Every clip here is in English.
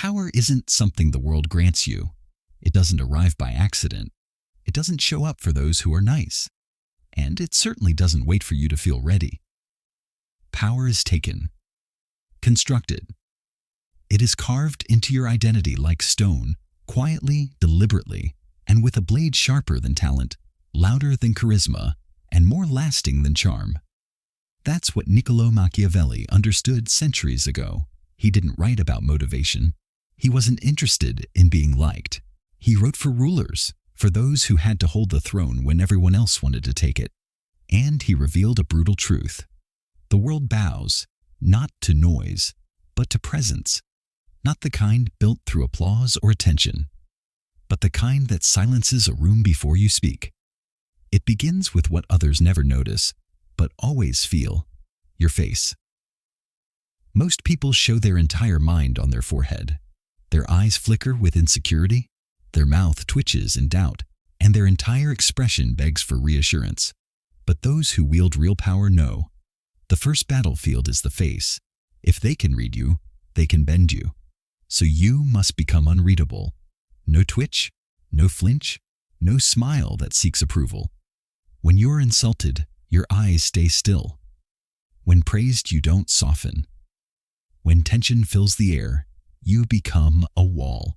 Power isn't something the world grants you. It doesn't arrive by accident. It doesn't show up for those who are nice. And it certainly doesn't wait for you to feel ready. Power is taken, constructed. It is carved into your identity like stone, quietly, deliberately, and with a blade sharper than talent, louder than charisma, and more lasting than charm. That's what Niccolo Machiavelli understood centuries ago. He didn't write about motivation. He wasn't interested in being liked. He wrote for rulers, for those who had to hold the throne when everyone else wanted to take it. And he revealed a brutal truth. The world bows, not to noise, but to presence. Not the kind built through applause or attention, but the kind that silences a room before you speak. It begins with what others never notice, but always feel: your face. Most people show their entire mind on their forehead. Their eyes flicker with insecurity, their mouth twitches in doubt, and their entire expression begs for reassurance. But those who wield real power know the first battlefield is the face. If they can read you, they can bend you. So you must become unreadable. No twitch, no flinch, no smile that seeks approval. When you're insulted, your eyes stay still. When praised, you don't soften. When tension fills the air, you become a wall.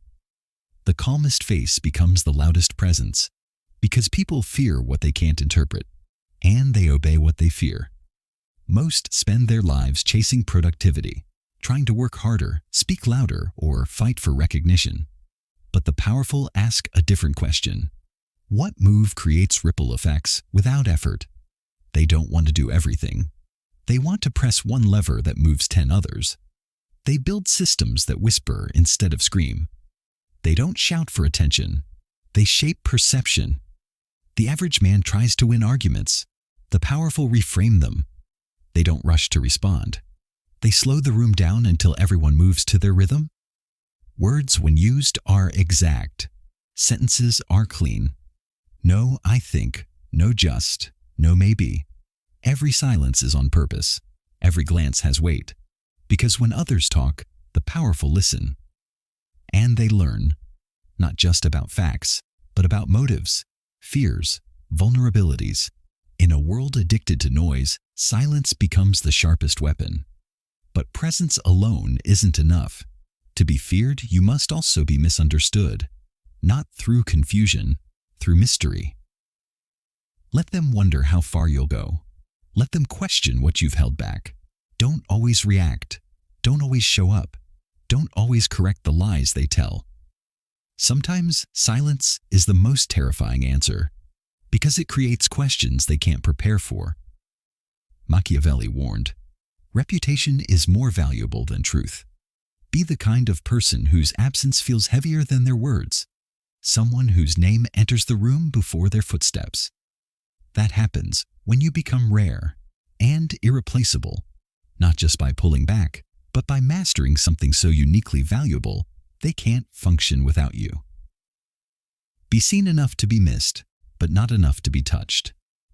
The calmest face becomes the loudest presence, because people fear what they can't interpret, and they obey what they fear. Most spend their lives chasing productivity, trying to work harder, speak louder, or fight for recognition. But the powerful ask a different question. What move creates ripple effects without effort? They don't want to do everything. They want to press one lever that moves 10 others. They build systems that whisper instead of scream. They don't shout for attention. They shape perception. The average man tries to win arguments. The powerful reframe them. They don't rush to respond. They slow the room down until everyone moves to their rhythm. Words, when used, are exact. Sentences are clean. No, I think. No, just. No, maybe. Every silence is on purpose. Every glance has weight. Because when others talk, the powerful listen. And they learn, not just about facts, but about motives, fears, vulnerabilities. In a world addicted to noise, silence becomes the sharpest weapon. But presence alone isn't enough. To be feared, you must also be misunderstood, not through confusion, through mystery. Let them wonder how far you'll go. Let them question what you've held back. Don't always react. Don't always show up. Don't always correct the lies they tell. Sometimes silence is the most terrifying answer, because it creates questions they can't prepare for. Machiavelli warned, reputation is more valuable than truth. Be the kind of person whose absence feels heavier than their words. Someone whose name enters the room before their footsteps. That happens when you become rare and irreplaceable, not just by pulling back, but by mastering something so uniquely valuable they can't function without you. Be seen enough to be missed, but not enough to be touched.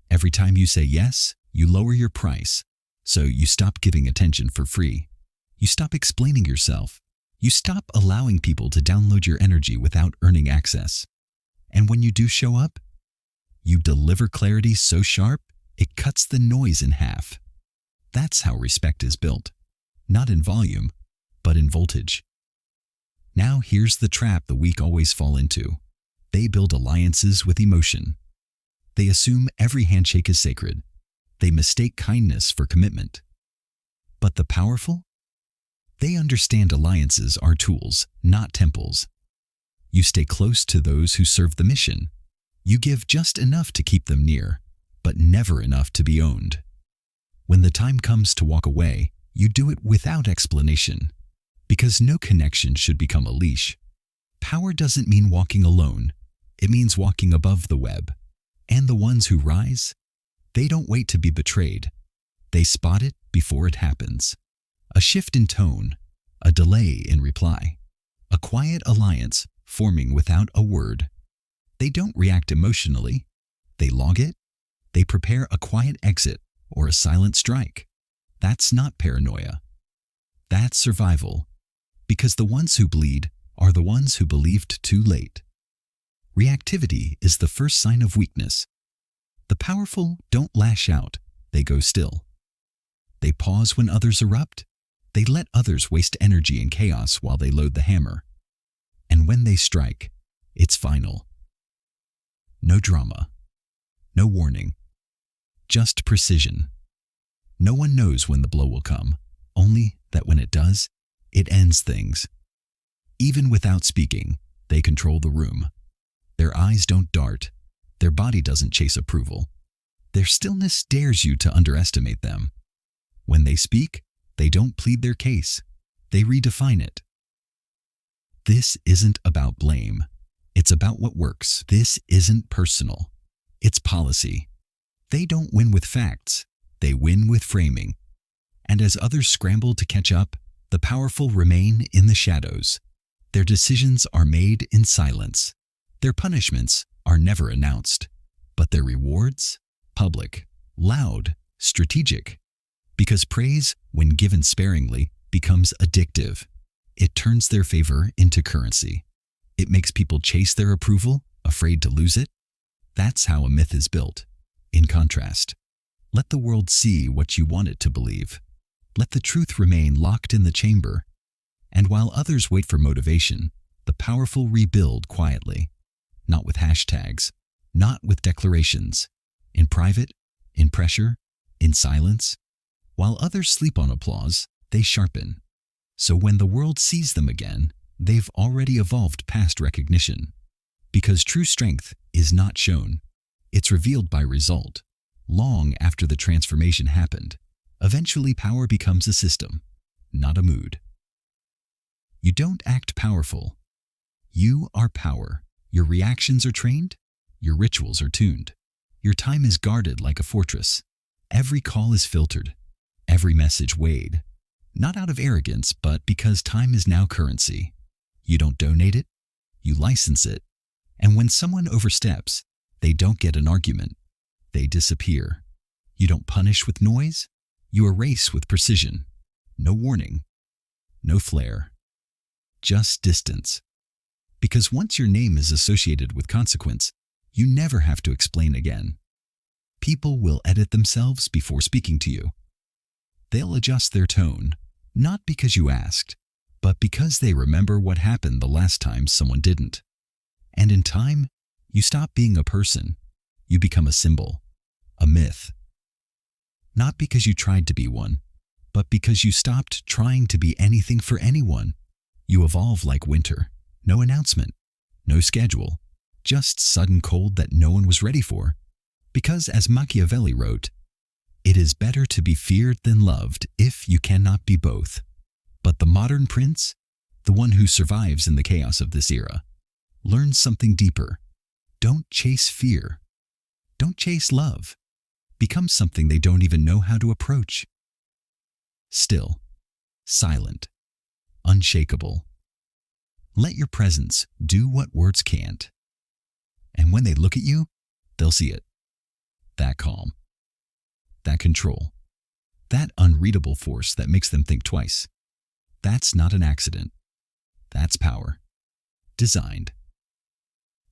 Every time you say yes, you lower your price, so you stop giving attention for free. You stop explaining yourself. You stop allowing people to download your energy without earning access. And when you do show up, you deliver clarity so sharp, it cuts the noise in half. That's how respect is built. Not in volume, but in voltage. Now here's the trap the weak always fall into. They build alliances with emotion. They assume every handshake is sacred. They mistake kindness for commitment. But the powerful? They understand alliances are tools, not temples. You stay close to those who serve the mission. You give just enough to keep them near, but never enough to be owned. When the time comes to walk away, you do it without explanation, because no connection should become a leash. Power doesn't mean walking alone. It means walking above the web. And the ones who rise, they don't wait to be betrayed. They spot it before it happens. A shift in tone, a delay in reply, a quiet alliance forming without a word. They don't react emotionally. They log it. They prepare a quiet exit or a silent strike. That's not paranoia. That's survival. because the ones who bleed are the ones who believed too late. Reactivity is the first sign of weakness. The powerful don't lash out, they go still. They pause when others erupt. They let others waste energy in chaos while they load the hammer. And when they strike, it's final. No drama, no warning, just precision. No one knows when the blow will come, only that when it does, it ends things. Even without speaking, they control the room. Their eyes don't dart. Their body doesn't chase approval. Their stillness dares you to underestimate them. When they speak, they don't plead their case. They redefine it. This isn't about blame. It's about what works. This isn't personal. It's policy. They don't win with facts. They win with framing. And as others scramble to catch up, the powerful remain in the shadows. Their decisions are made in silence. Their punishments are never announced, but their rewards, public, loud, strategic. Because praise, when given sparingly, becomes addictive. It turns their favor into currency. It makes people chase their approval, afraid to lose it. That's how a myth is built. In contrast, let the world see what you want it to believe. Let the truth remain locked in the chamber. And while others wait for motivation, the powerful rebuild quietly. Not with hashtags, not with declarations. In private, in pressure, in silence. While others sleep on applause, they sharpen. So when the world sees them again, they've already evolved past recognition. Because true strength is not shown. It's revealed by result. Long after the transformation happened, eventually power becomes a system, not a mood. You don't act powerful. You are power. Your reactions are trained. Your rituals are tuned. Your time is guarded like a fortress. Every call is filtered. Every message weighed. Not out of arrogance, but because time is now currency. You don't donate it. You license it. And when someone oversteps, they don't get an argument. They disappear. You don't punish with noise. You erase with precision. No warning. No flare. Just distance. Because once your name is associated with consequence, you never have to explain again. People will edit themselves before speaking to you. They'll adjust their tone, not because you asked, but because they remember what happened the last time someone didn't. And in time, you stop being a person. You become a symbol, a myth. Not because you tried to be one, but because you stopped trying to be anything for anyone. You evolve like winter. No announcement, no schedule, just sudden cold that no one was ready for. Because as Machiavelli wrote, it is better to be feared than loved if you cannot be both. But the modern prince, the one who survives in the chaos of this era, learns something deeper. Don't chase fear. Don't chase love. Become something they don't even know how to approach. Still, silent, unshakable. Let your presence do what words can't. And when they look at you, they'll see it. That calm. That control. That unreadable force that makes them think twice. That's not an accident. That's power. Designed.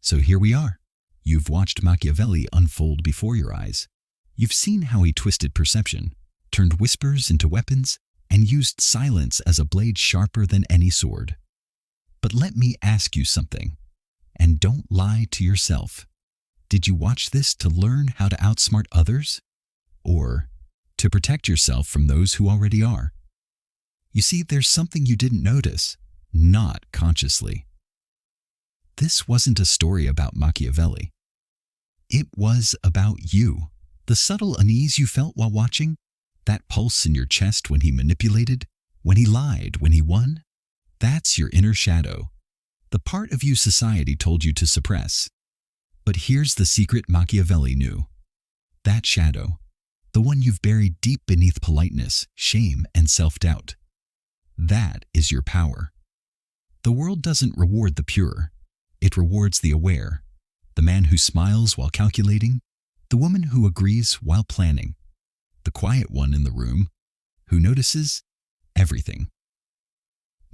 So here we are. You've watched Machiavelli unfold before your eyes. You've seen how he twisted perception, turned whispers into weapons, and used silence as a blade sharper than any sword. But let me ask you something, and don't lie to yourself. Did you watch this to learn how to outsmart others? Or to protect yourself from those who already are? You see, there's something you didn't notice, not consciously. This wasn't a story about Machiavelli. It was about you. The subtle unease you felt while watching, that pulse in your chest when he manipulated, when he lied, when he won. That's your inner shadow, the part of you society told you to suppress. But here's the secret Machiavelli knew. That shadow, the one you've buried deep beneath politeness, shame, and self-doubt. That is your power. The world doesn't reward the pure. It rewards the aware, the man who smiles while calculating, the woman who agrees while planning, the quiet one in the room who notices everything.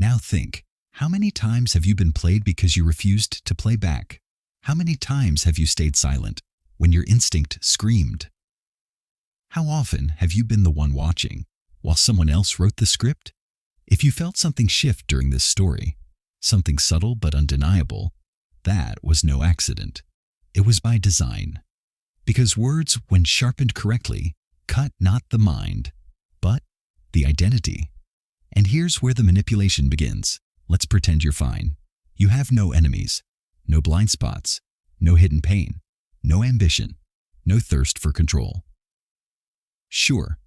Now think, how many times have you been played because you refused to play back? How many times have you stayed silent when your instinct screamed? How often have you been the one watching while someone else wrote the script? If you felt something shift during this story, something subtle but undeniable, that was no accident. It was by design. Because words, when sharpened correctly, cut not the mind, but the identity. And here's where the manipulation begins. Let's pretend you're fine. You have no enemies, no blind spots, no hidden pain, no ambition, no thirst for control. Sure.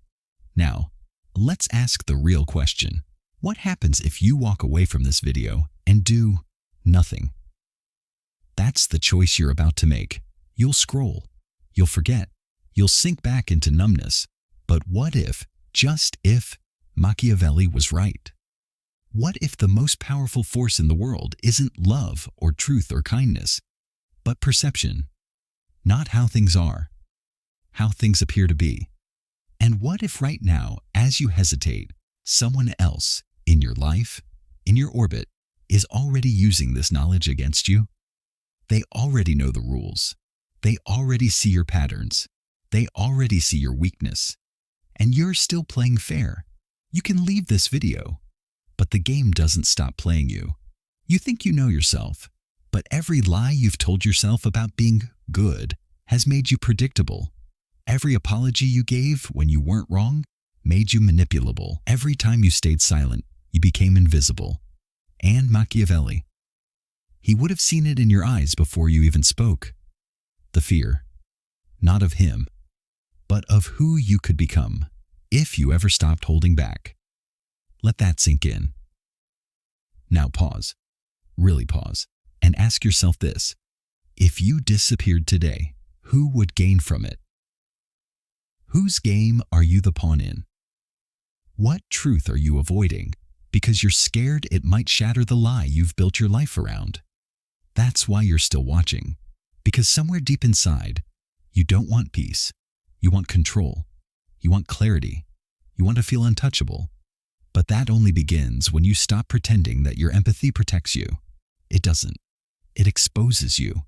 Now, let's ask the real question. What happens if you walk away from this video and do nothing? That's the choice you're about to make. You'll scroll. You'll forget. You'll sink back into numbness. But what if, just if, Machiavelli was right? What if the most powerful force in the world isn't love or truth or kindness, but perception? Not how things are, how things appear to be. And what if right now, as you hesitate, someone else in your life, in your orbit, is already using this knowledge against you? They already know the rules. They already see your patterns. They already see your weakness. And you're still playing fair. You can leave this video, but the game doesn't stop playing you. You think you know yourself, but every lie you've told yourself about being good has made you predictable. Every apology you gave when you weren't wrong made you manipulable. Every time you stayed silent, you became invisible. And Machiavelli, he would have seen it in your eyes before you even spoke. The fear, not of him, but of who you could become if you ever stopped holding back. Let that sink in. Now pause, really pause, and ask yourself this. If you disappeared today, who would gain from it? Whose game are you the pawn in? What truth are you avoiding because you're scared it might shatter the lie you've built your life around? That's why you're still watching, because somewhere deep inside, you don't want peace. You want control. You want clarity. You want to feel untouchable. But that only begins when you stop pretending that your empathy protects you. It doesn't. It exposes you.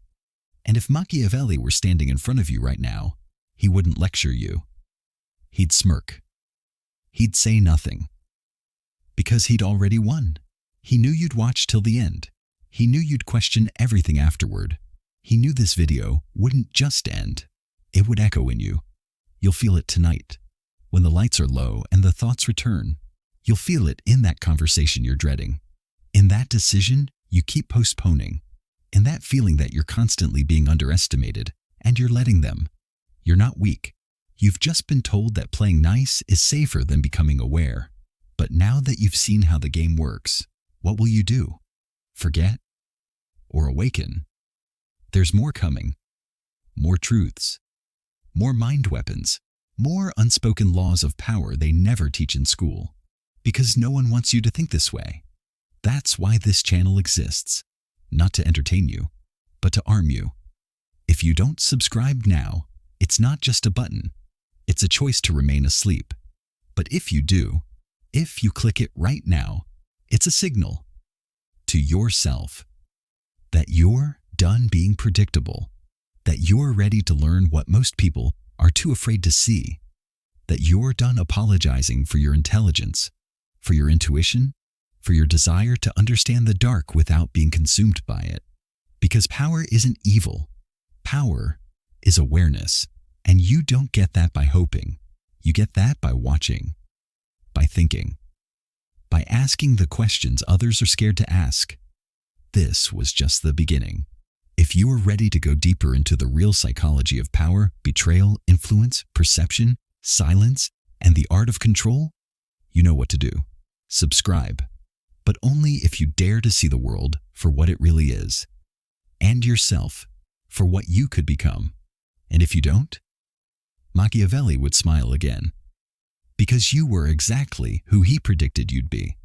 And if Machiavelli were standing in front of you right now, he wouldn't lecture you. He'd smirk. He'd say nothing. Because he'd already won. He knew you'd watch till the end. He knew you'd question everything afterward. He knew this video wouldn't just end. It would echo in you. You'll feel it tonight. When the lights are low and the thoughts return, you'll feel it in that conversation you're dreading. In that decision you keep postponing. In that feeling that you're constantly being underestimated and you're letting them. You're not weak. You've just been told that playing nice is safer than becoming aware. But now that you've seen how the game works, what will you do? Forget? Or awaken? There's more coming. More truths. More mind weapons. More unspoken laws of power they never teach in school. Because no one wants you to think this way. That's why this channel exists. Not to entertain you, but to arm you. If you don't subscribe now, it's not just a button. It's a choice to remain asleep. But if you do, if you click it right now, it's a signal to yourself that you're done being predictable, that you're ready to learn what most people are too afraid to see, that you're done apologizing for your intelligence, for your intuition, for your desire to understand the dark without being consumed by it. Because power isn't evil. Power is awareness. And you don't get that by hoping. You get that by watching, by thinking, by asking the questions others are scared to ask. This was just the beginning. If you are ready to go deeper into the real psychology of power, betrayal, influence, perception, silence, and the art of control, you know what to do. Subscribe. But only if you dare to see the world for what it really is, and yourself for what you could become. And if you don't, Machiavelli would smile again, because you were exactly who he predicted you'd be.